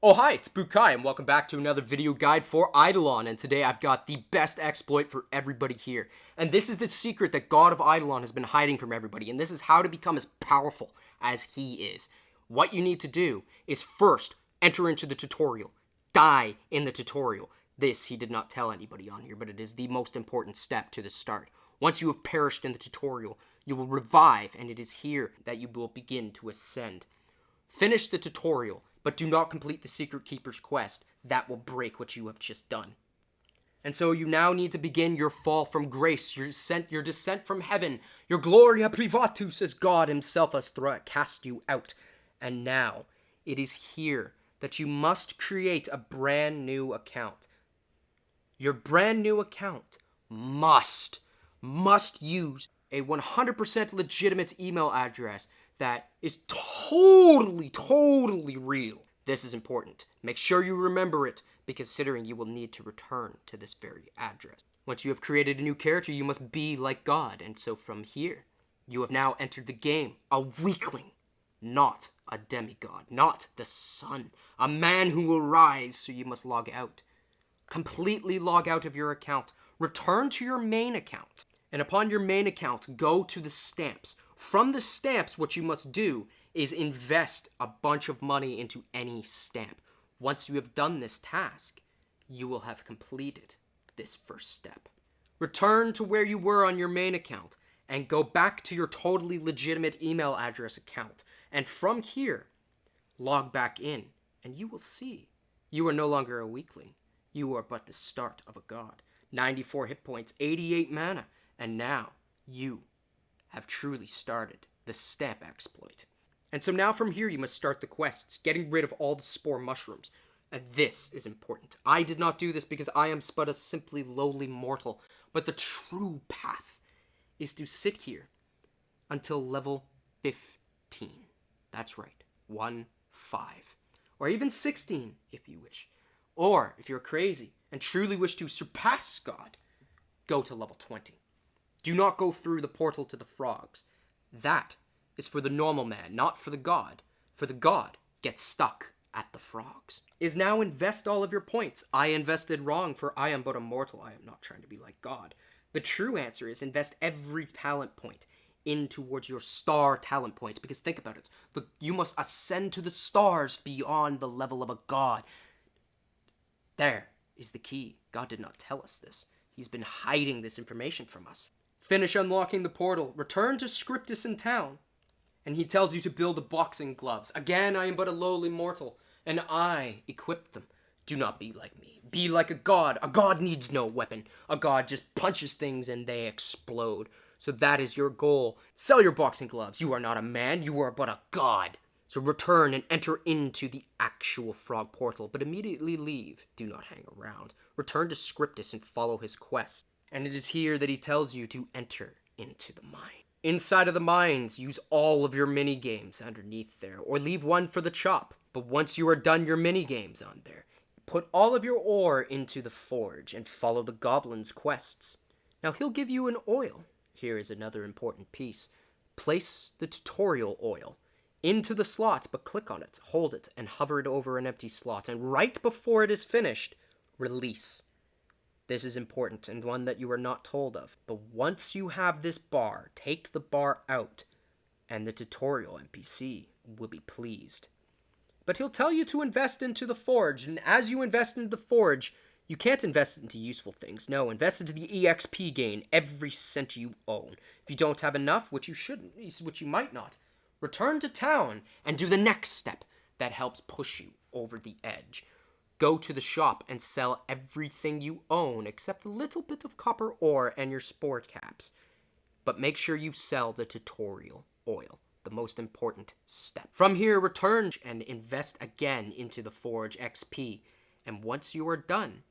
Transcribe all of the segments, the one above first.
Oh hi, it's Bukai and welcome back to another video guide for Eidolon, and today I've got the best exploit for everybody here. And this is the secret that God of Eidolon has been hiding from everybody, and this is how to become as powerful as he is. What you need to do is first enter into the tutorial, die in the tutorial. This he did not tell anybody on here, but it is the most important step to the start. Once you have perished in the tutorial, you will revive, and it is here that you will begin to ascend. Finish the tutorial, but do not complete the Secret Keeper's quest. That will break what you have just done. And so you now need to begin your fall from grace, your descent from heaven, your gloria privatus as God himself has cast you out. And now, it is here that you must create a brand new account. Your brand new account must use a 100% legitimate email address that is totally real. This is important. Make sure you remember it, because considering you will need to return to this very address. Once you have created a new character, you must be like God, and so from here, you have now entered the game, a weakling, not a demigod, not the sun, a man who will rise, so you must log out. Completely log out of your account. Return to your main account. And upon your main account, go to the stamps. From the stamps, what you must do is invest a bunch of money into any stamp. Once you have done this task, you will have completed this first step. Return to where you were on your main account and go back to your totally legitimate email address account. And from here, log back in, and you will see you are no longer a weakling. You are but the start of a god. 94 hit points, 88 mana, and now you have truly started the stamp exploit. And so now from here you must start the quests, getting rid of all the spore mushrooms. And this is important. I did not do this because I am but a simply lowly mortal, but the true path is to sit here until level 15. That's right, 1-5. Or even 16 if you wish. Or if you're crazy and truly wish to surpass God, go to level 20. Do not go through the portal to the frogs. That is for the normal man, not for the god. For the god gets stuck at the frogs. Is now invest all of your points. I invested wrong, for I am but a mortal. I am not trying to be like God. The true answer is invest every talent point in towards your star talent points. Because think about it. You must ascend to the stars beyond the level of a god. There is the key. God did not tell us this. He's been hiding this information from us. Finish unlocking the portal. Return to Scriptus in town. And he tells you to build the boxing gloves. Again, I am but a lowly mortal, and I equip them. Do not be like me. Be like a god. A god needs no weapon. A god just punches things and they explode. So that is your goal. Sell your boxing gloves. You are not a man. You are but a god. So return and enter into the actual frog portal, but immediately leave. Do not hang around. Return to Scriptus and follow his quest. And it is here that he tells you to enter into the mine. Inside of the mines, use all of your mini-games underneath there, or leave one for the chop. But once you are done your mini-games on there, put all of your ore into the forge and follow the goblin's quests. Now he'll give you an oil. Here is another important piece. Place the tutorial oil into the slot, but click on it, hold it, and hover it over an empty slot. And right before it is finished, release. This is important and one that you are not told of. But once you have this bar, take the bar out, and the tutorial NPC will be pleased. But he'll tell you to invest into the forge, and as you invest into the forge, you can't invest into useful things. No, invest into the EXP gain, every cent you own. If you don't have enough, which you shouldn't, which you might not, return to town and do the next step that helps push you over the edge. Go to the shop and sell everything you own except a little bit of copper ore and your spore caps. But make sure you sell the tutorial oil, the most important step. From here, return and invest again into the forge XP. And once you are done,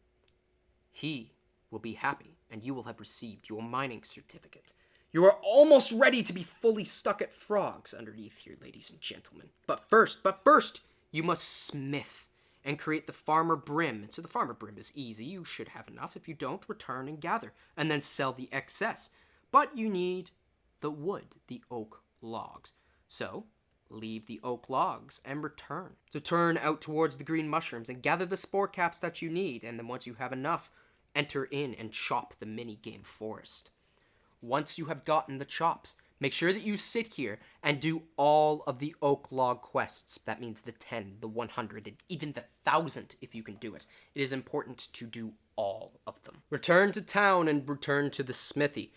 he will be happy and you will have received your mining certificate. You are almost ready to be fully stuck at frogs underneath here, ladies and gentlemen. But first, you must smith and create the farmer brim. And so the farmer brim is easy. You should have enough. If you don't, return and gather, and then sell the excess. But you need the wood, the oak logs. So leave the oak logs and return. So turn out towards the green mushrooms and gather the spore caps that you need, and then once you have enough, enter in and chop the mini-game forest. Once you have gotten the chops, make sure that you sit here and do all of the oak log quests. That means the 10, the 100, and even the 1,000 if you can do it. It is important to do all of them. Return to town and return to the smithy.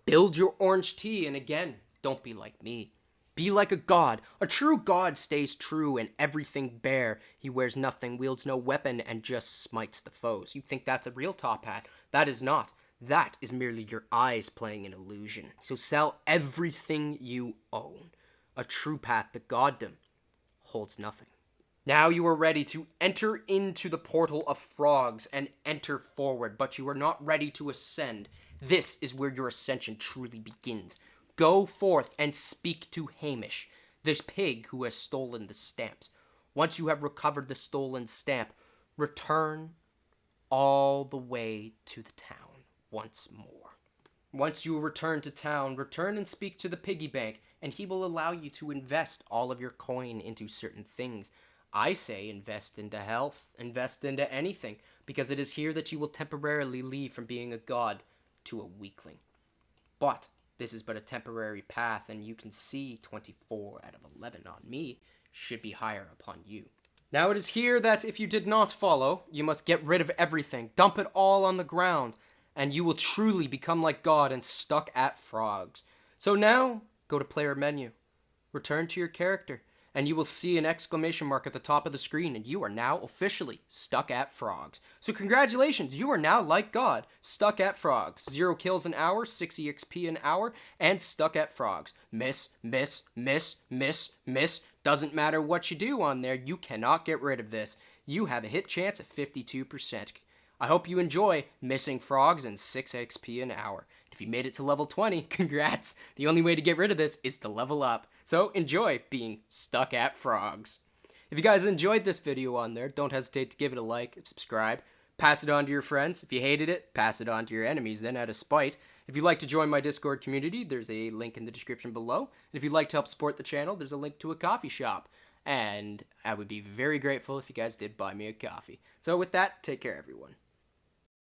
Build your orange tea, and again, don't be like me. Be like a god. A true god stays true and everything bare. He wears nothing, wields no weapon, and just smites the foes. You think that's a real top hat? That is not. That is merely your eyes playing an illusion. So sell everything you own. A true path to goddom holds nothing. Now you are ready to enter into the portal of frogs and enter forward, but you are not ready to ascend. This is where your ascension truly begins. Go forth and speak to Hamish, the pig who has stolen the stamps. Once you have recovered the stolen stamp, return all the way to the town once more. Once you return to town, return and speak to the piggy bank, and he will allow you to invest all of your coin into certain things. I say invest into health, invest into anything, because it is here that you will temporarily leave from being a god to a weakling. But this is but a temporary path, and you can see 24 out of 11 on me should be higher upon you. Now it is here that if you did not follow, you must get rid of everything, dump it all on the ground, and you will truly become like God and stuck at frogs. So now, go to player menu, return to your character, and you will see an exclamation mark at the top of the screen, and you are now officially stuck at frogs. So congratulations, you are now like God, stuck at frogs. 0 kills an hour, 6 EXP an hour, and stuck at frogs. Miss, miss, miss, miss, miss. Doesn't matter what you do on there, you cannot get rid of this. You have a hit chance of 52%. I hope you enjoy missing frogs and 6 XP an hour. If you made it to level 20, congrats. The only way to get rid of this is to level up. So enjoy being stuck at frogs. If you guys enjoyed this video on there, don't hesitate to give it a like, subscribe, pass it on to your friends. If you hated it, pass it on to your enemies, then out of spite. If you'd like to join my Discord community, there's a link in the description below. And if you'd like to help support the channel, there's a link to a coffee shop. And I would be very grateful if you guys did buy me a coffee. So with that, take care everyone.